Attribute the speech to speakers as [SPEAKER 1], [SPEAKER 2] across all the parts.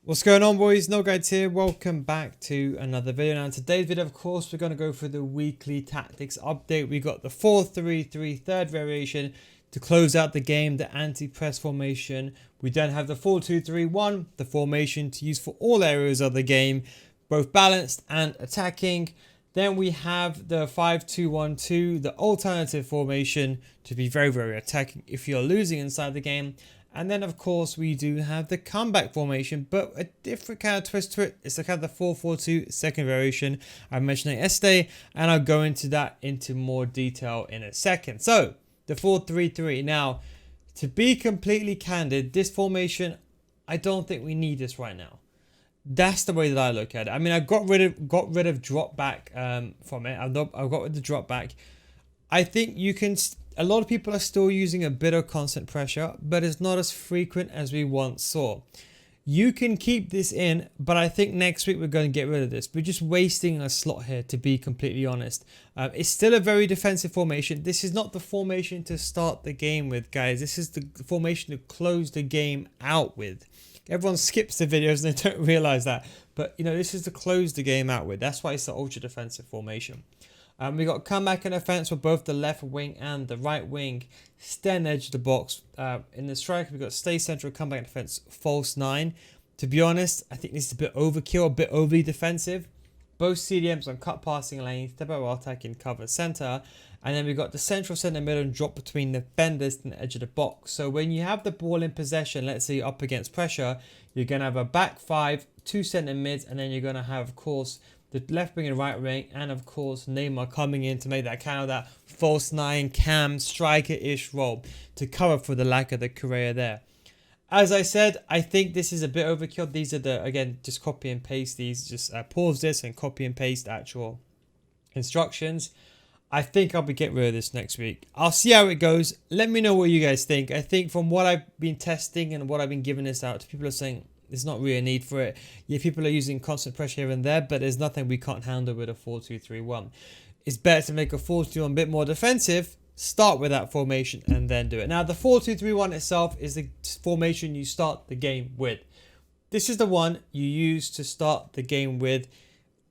[SPEAKER 1] What's going on, boys? No Guides here. Welcome back to another video. Now in today's video, of course, we're going to go through the weekly tactics update. We got the 4-3-3 third variation to close out the game, the anti-press formation. We then have the 4-2-3-1, the formation to use for all areas of the game, both balanced and attacking. Then we have the 5-2-1-2, the alternative formation to be very, very attacking if you're losing inside the game. And then, of course, we do have the comeback formation, but a different kind of twist to it. It's the kind of the 4-4-2 second variation I mentioned it yesterday, and I'll go into that into more detail in a second. So, the 4-3-3. Now, to be completely candid, this formation, I don't think we need this right now. That's the way that I look at it. I mean, I got rid of drop back from it. I've got rid of the drop back. I think you can. A lot of people are still using a bit of constant pressure, but it's not as frequent as we once saw. You can keep this in, but I think next week we're going to get rid of this. We're just wasting a slot here, to be completely honest. It's still a very defensive formation. This is not the formation to start the game with, guys. This is the formation to close the game out with. Everyone skips the videos and they don't realize that. But, you know, this is to close the game out with. That's why it's the ultra defensive formation. We got comeback and offense for both the left wing and the right wing. Stand edge of the box. In the striker, we got stay central, comeback and defense, false 9. To be honest, I think this is a bit overkill, a bit overly defensive. Both CDMs on cut passing lane, step out while attacking, cover center. And then we got the central center middle and drop between the defenders and the edge of the box. So when you have the ball in possession, let's say you're up against pressure, you're going to have a back 5, 2 center mids, and then you're going to have, of course, the left wing and right wing, and of course Neymar coming in to make that kind of that false 9 cam striker-ish role to cover for the lack of the career there. As I said, I think this is a bit overkill. These are the, again, just copy and paste these. Just pause this and copy and paste actual instructions. I think I'll be getting rid of this next week. I'll see how it goes. Let me know what you guys think. I think from what I've been testing and what I've been giving this out to, people are saying there's not really a need for it. Yeah, people are using constant pressure here and there, but there's nothing we can't handle with a 4-2-3-1. It's better to make a 4-2-1 a bit more defensive, start with that formation and then do it. Now, the 4-2-3-1 itself is the formation you start the game with. This is the one you use to start the game with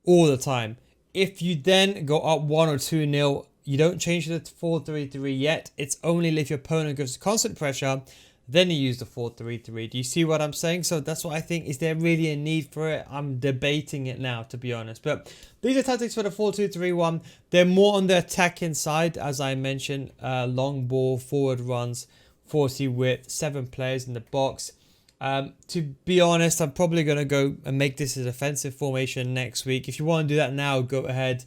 [SPEAKER 1] all the time. If you then go up 1 or 2-0, you don't change to the 4-3-3 yet. It's only if your opponent goes to constant pressure, then you use the 4-3-3. Do you see what I'm saying? So that's what I think. Is there really a need for it? I'm debating it now, to be honest. But these are tactics for the 4-2-3-1. They're more on the attacking side, as I mentioned. Long ball, forward runs, 40 width, 7 players in the box. To be honest, I'm probably going to go and make this a defensive formation next week. If you want to do that now, go ahead.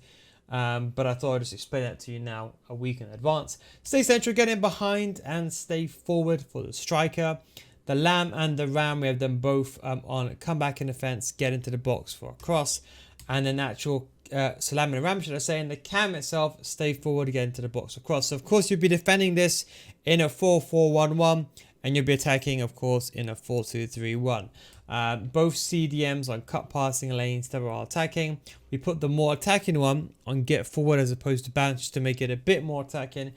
[SPEAKER 1] But I thought I'd just explain that to you now a week in advance. Stay central, get in behind and stay forward for the striker. The Lamb and the Ram, we have them both on comeback and defense, get into the box for a cross. And the natural Salam and Ram, should I say, and the Cam itself, stay forward, get into the box for cross. So of course you'll be defending this in a 4-4-1-1 and you'll be attacking, of course, in a 4-2-3-1. Both CDMs on cut passing lanes that are attacking. We put the more attacking one on get forward as opposed to bounce, just to make it a bit more attacking.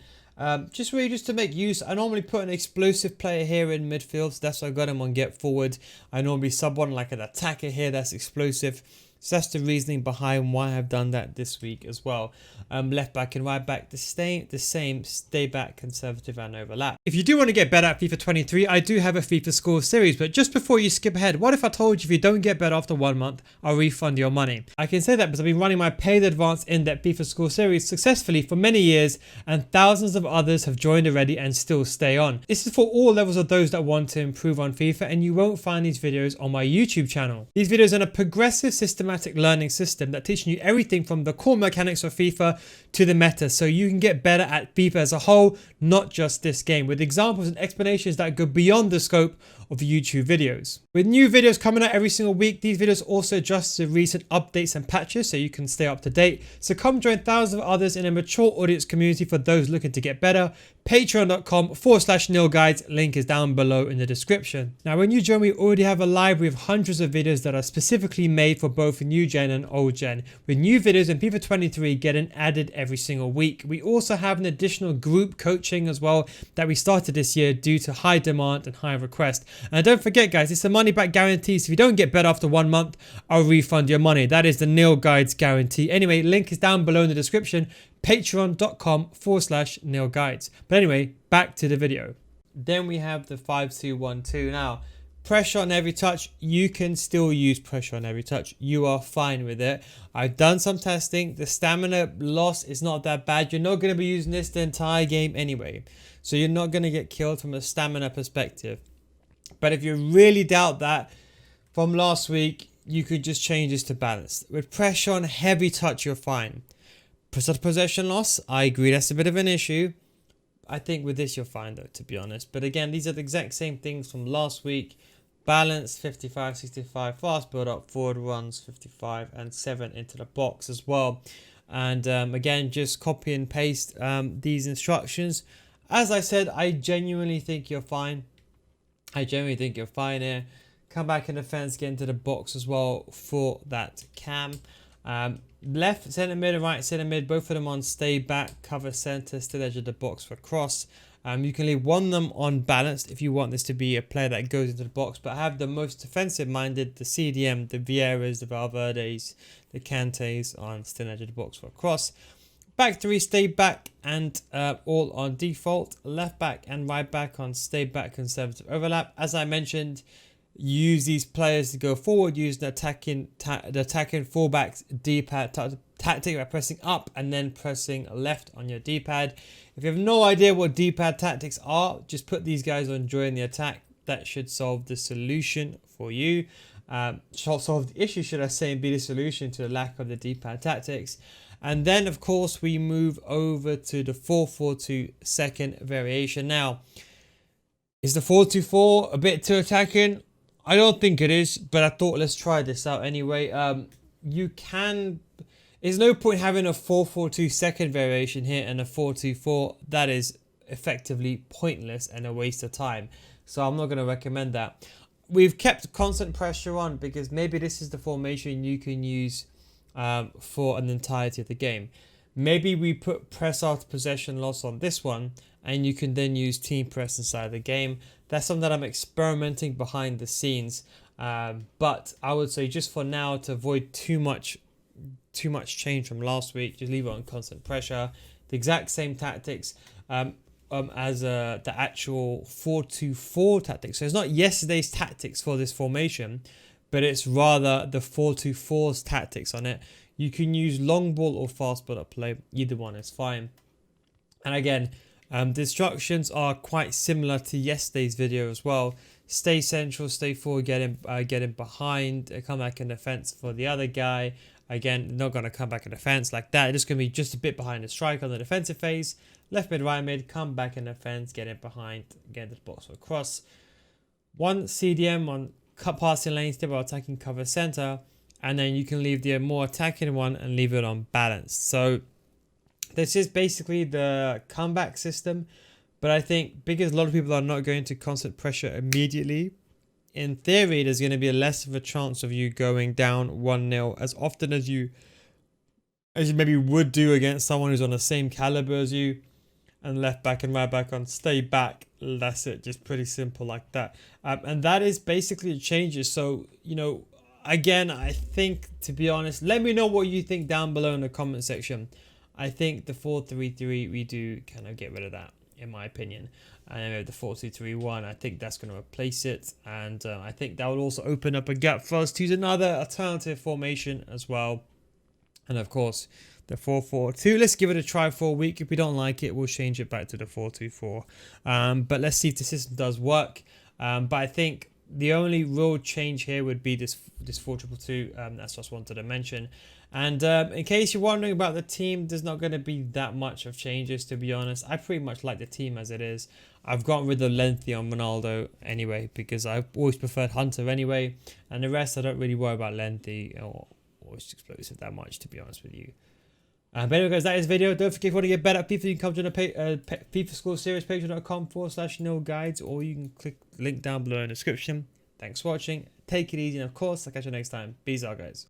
[SPEAKER 1] Just to make use. I normally put an explosive player here in midfield, so that's why I got him on get forward. I normally sub one like an attacker here that's explosive. So that's the reasoning behind why I've done that this week as well. Left back and right back, the same, stay back, conservative and overlap. If you do want to get better at FIFA 23, I do have a FIFA School Series. But just before you skip ahead, what if I told you if you don't get better after 1 month, I'll refund your money? I can say that because I've been running my paid advanced in-depth FIFA School Series successfully for many years, and thousands of others have joined already and still stay on. This is for all levels of those that want to improve on FIFA, and you won't find these videos on my YouTube channel. These videos are in a progressive systematic learning system that teaches you everything from the core mechanics of FIFA to the meta, so you can get better at FIFA as a whole, not just this game, with examples and explanations that go beyond the scope of YouTube videos. With new videos coming out every single week, these videos also adjust to recent updates and patches so you can stay up to date. So come join thousands of others in a mature audience community for those looking to get better, patreon.com/nilguides. Link is down below in the description. Now, when you join, we already have a library of hundreds of videos that are specifically made for both new gen and old gen, with new videos in FIFA 23 getting added every single week. We also have an additional group coaching as well that we started this year due to high demand and high request. And don't forget, guys, it's a money back guarantee. So if you don't get better after 1 month, I'll refund your money. That is the Nil Guides guarantee. Anyway, link is down below in the description. Patreon.com/nilguides. But anyway, back to the video. Then we have the 5-2-1-2. Now, pressure on every touch. You can still use pressure on every touch. You are fine with it. I've done some testing. The stamina loss is not that bad. You're not going to be using this the entire game anyway. So you're not going to get killed from a stamina perspective. But if you really doubt that from last week, you could just change this to balanced. With pressure on heavy touch, you're fine. Possession loss, I agree, that's a bit of an issue. I think with this you're fine though, to be honest. But again, these are the exact same things from last week. Balance 55, 65, fast build up, forward runs 55 and 7 into the box as well. And again, just copy and paste these instructions. As I said, I genuinely think you're fine. I genuinely think you're fine here. Come back in the fence, get into the box as well for that cam. Left centre mid and right centre mid, both of them on stay back, cover centre, still edge of the box for cross. You can leave one of them on balanced if you want this to be a player that goes into the box, but have the most defensive minded, the CDM, the Vieiras, the Valverdes, the Kantes on still edge of the box for cross. Back three, stay back and all on default. Left back and right back on stay back, conservative overlap. As I mentioned, use these players to go forward using the attacking fullbacks D-pad tactic by pressing up and then pressing left on your D-pad. If you have no idea what D-pad tactics are, just put these guys on during the attack. That should solve the solution for you. Solve the issue, should I say, and be the solution to the lack of the D-pad tactics. And then, of course, we move over to the 4-4-2 second variation. Now, is the 4-2-4 a bit too attacking? I don't think it is, but I thought let's try this out anyway. There's no point having a 4-4-2 second variation here and a 4-2-4. That is effectively pointless and a waste of time. So I'm not going to recommend that. We've kept constant pressure on because maybe this is the formation you can use for an entirety of the game. Maybe we put press after possession loss on this one, and you can then use team press inside the game. That's something that I'm experimenting behind the scenes. But I would say just for now, to avoid too much change from last week, just leave it on constant pressure. The exact same tactics as the actual 4-2-4 tactics. So it's not yesterday's tactics for this formation, but it's rather the 4-2-4's tactics on it. You can use long ball or fast build up play. Either one is fine. And again, the instructions are quite similar to yesterday's video as well. Stay central, stay forward, get in behind, come back in defense for the other guy. Again, not going to come back in defense like that. It's just going to be just a bit behind the striker on the defensive phase. Left mid, right mid, come back in defense, get in behind, get into the box for a cross. One CDM on cut passing lanes, stay while attacking cover center. And then you can leave the more attacking one and leave it on balance. So this is basically the comeback system. But I think because a lot of people are not going to constant pressure immediately, in theory, there's going to be less of a chance of you going down 1-0 as often as you maybe would do against someone who's on the same caliber as you. And left back and right back on stay back. That's it. Just pretty simple like that. And that is basically the changes. So, you know, again, I think, to be honest, let me know what you think down below in the comment section. I think the 4-3-3, we do kind of get rid of that, in my opinion. And then the 4-2-3-1, I think that's going to replace it. And I think that will also open up a gap for us to use another alternative formation as well. And of course, the 4-4-2. Let's give it a try for a week. If we don't like it, we'll change it back to the 4-2-4. But let's see if the system does work. But I think the only real change here would be this 4-2-2. That's what I wanted to mention. And in case you're wondering about the team, there's not going to be that much of changes, to be honest. I pretty much like the team as it is. I've gotten rid of Lengthy on Ronaldo anyway, because I've always preferred Hunter anyway. And the rest, I don't really worry about Lengthy or Explosive that much, to be honest with you. But anyway guys, that is the video. Don't forget if you want to get better at FIFA, you can come join the FIFA School Series, patreon.com/guides, or you can click the link down below in the description. Thanks for watching. Take it easy, and of course, I'll catch you next time. Peace out, guys.